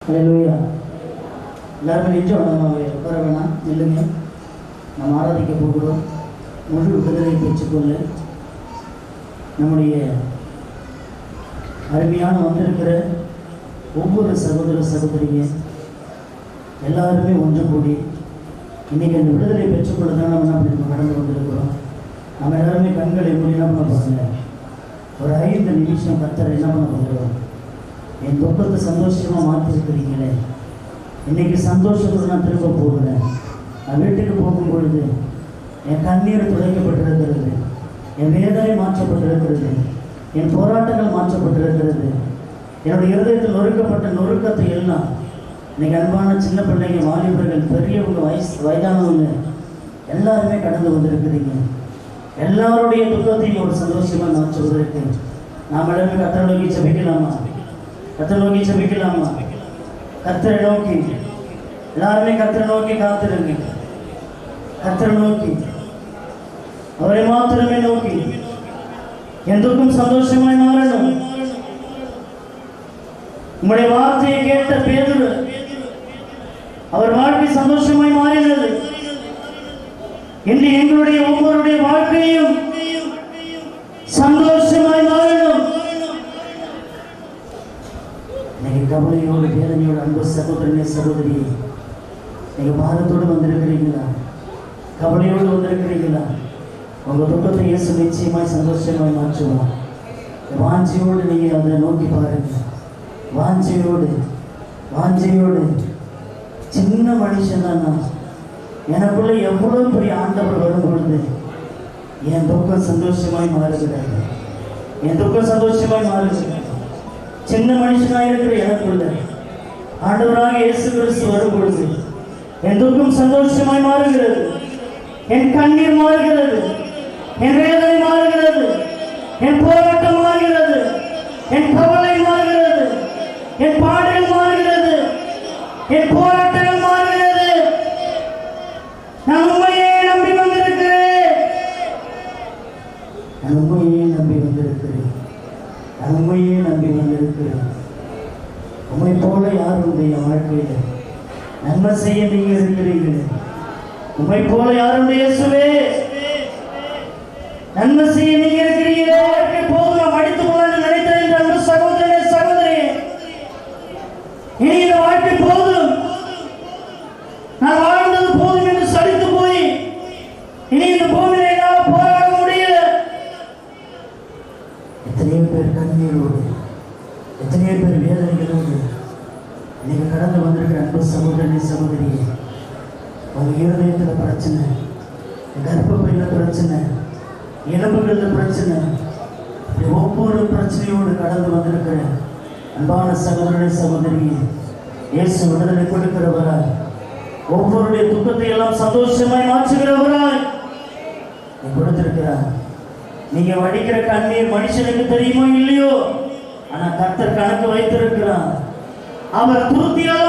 அல்லேலூயா. எல்லாருமே நிச்சயம் நம்ம உட்கார வேணாம், இல்லைங்க. நம்ம ஆராதிக்க போகிறோம். முழு விடுதலை பெற்றுக்கொள்ள நம்முடைய அருமையான வந்திருக்கிற ஒவ்வொரு சகோதர சகோதரிங்க எல்லாருமே ஒன்று கூடி இன்றைக்கி அந்த விடுதலை பெற்றுக்கொள்ள தான் நம்ம என்ன பண்ணி கடந்து வந்திருக்கிறோம். நம்ம எல்லாருமே கண்களை எப்படி என்ன பண்ண போகிறாங்க, ஒரு 5 நிமிஷம் கர்த்தரை என்ன பண்ண போகிறோம். என் துக்கத்தை சந்தோஷமாக மாற்றிருக்கிறீங்களே, இன்றைக்கி சந்தோஷத்தோடு நான் திரும்ப போகிறேன். நான் வீட்டுக்கு போகும் பொழுது என் கண்ணீர் துடைக்கப்பட்டிருக்கிறது, என் வேதனை மாற்றப்பட்டிருக்கிறது, என் போராட்டங்கள் மாற்றப்பட்டிருக்கிறது, என்னுடைய இருதயத்தில் நொறுக்கப்பட்ட நொறுக்கத்தை எல்லாம் இன்றைக்கி அன்பான சின்ன பிள்ளைங்க, வாலிபர்கள், பெரியவங்க, வயதானவங்க எல்லாருமே கடந்து வந்திருக்கிறீங்க. எல்லாருடைய துக்கத்தையும் ஒரு சந்தோஷமாக மாற்றுவதற்கு நாம் எல்லாருமே கர்த்தரை நோக்கி ஜெபிக்கலாமா? கர்த்தரை நோக்கி ஜெபிக்கலாமா? கர்த்தரை நோக்கி எல்லாருமே கர்த்தரை நோக்கி காத்திருங்க. கர்த்தரை நோக்கி, அவரை மாத்திரமே நோக்கி என் துக்கம் சந்தோஷமாய் மாறணும். உங்களுடைய வார்த்தையை கேட்ட பேதுரு, அவர் வாழ்க்கை சந்தோஷமாய் மாறினது. இன்று எங்களுடைய ஒவ்வொருடைய வாழ்க்கையும் சந்தோஷமாய் மாறணும். இன்னைக்கு கவலையோடு வேதனையோடு அன்பு சகோதரனே சகோதரி, நீங்க பாரத்தோடு வந்திருக்கிறீங்களா? கவலையோடு வந்திருக்கிறீங்களா? உங்க துக்கத்தை இயேசு நிச்சயமாய் சந்தோஷமாய் மாற்றுவான். வாஞ்சியோடு நீங்க அதை நோக்கி பாருங்க. வாஞ்சையோடு சின்ன மனுஷன் தான் நான். எனக்குள்ள எவ்வளவு பெரிய ஆண்டவர் வரும் பொழுது என் துக்கம் சந்தோஷமாய் மாறுகிறது. என் துக்கம் சந்தோஷமாய் மாறுகிறது. சின்ன மனுஷனாக இருக்கிற எனக்குள்ள ஆண்டவராக இயேசு கிறிஸ்து வரும் பொழுது என் துக்கம் சந்தோஷமாய் மாறுகிறது. என் கண்ணீர் மாறுகிறது, என் வேதனை மாறுகிறது, என் போராட்டம் மாறுகிறது, என் கவலை மாறுகிறது, என் பாடுகள் மாறுகிறது, என் போராட்டங்கள் மாறுகிறது. நான் உண்மையே நம்பி வந்திருக்கிறேன். நான் உண்மையே நம்பி வந்திருக்கிறேன். நான் உண்மையே நம்பி வந்திருக்கிறேன். உண்மை போல யாருடைய வாழ்க்கையில் நன்மை செய்ய நீங்க இருக்கிறீர்கள். உண்மை போல யாருடைய இயேசுவே நன்மை செய்ய நீங்க இருக்கிறீர்களே. போதும் அடித்து போகலான்னு நினைத்தேன் அன்பு சகோதரனே சகோதரி, இனி இந்த வாழ்க்கை போதும், நான் வாழ்ந்தது போதும் என்று சலித்து போய் இனி இந்த பூமியில என்னால் போராட முடியல. எத்தனையோ பேர் கண்ணீரோடு, எத்தனையோ பேர் வேதனைகளோடு நீங்க கடந்து வந்திருக்கிற அன்பு சகோதரனே சகோதரி, உங்க இருதயத்தில் பிரச்சனை, கர்ப்பப்பையில பிரச்சனை, எலும்புகளில் பிரச்சனை, ஒவ்வொரு பிரச்சனையோடு கடந்து வந்திருக்கிற அன்பான சகோதரனே சகோதரி, இயேசு விடுதலை கொடுக்கிறவராய், ஒவ்வொருடைய துக்கத்தை எல்லாம் சந்தோஷமாய் மாற்றுகிறவராய் கொடுத்திருக்கிறார். நீங்க வடிக்கிற கண்ணீர் மனுஷனுக்கு தெரியுமோ இல்லையோ, ஆனா கர்த்தர் கணக்கு வைத்திருக்கிறார். அவர் துருத்தியாலோ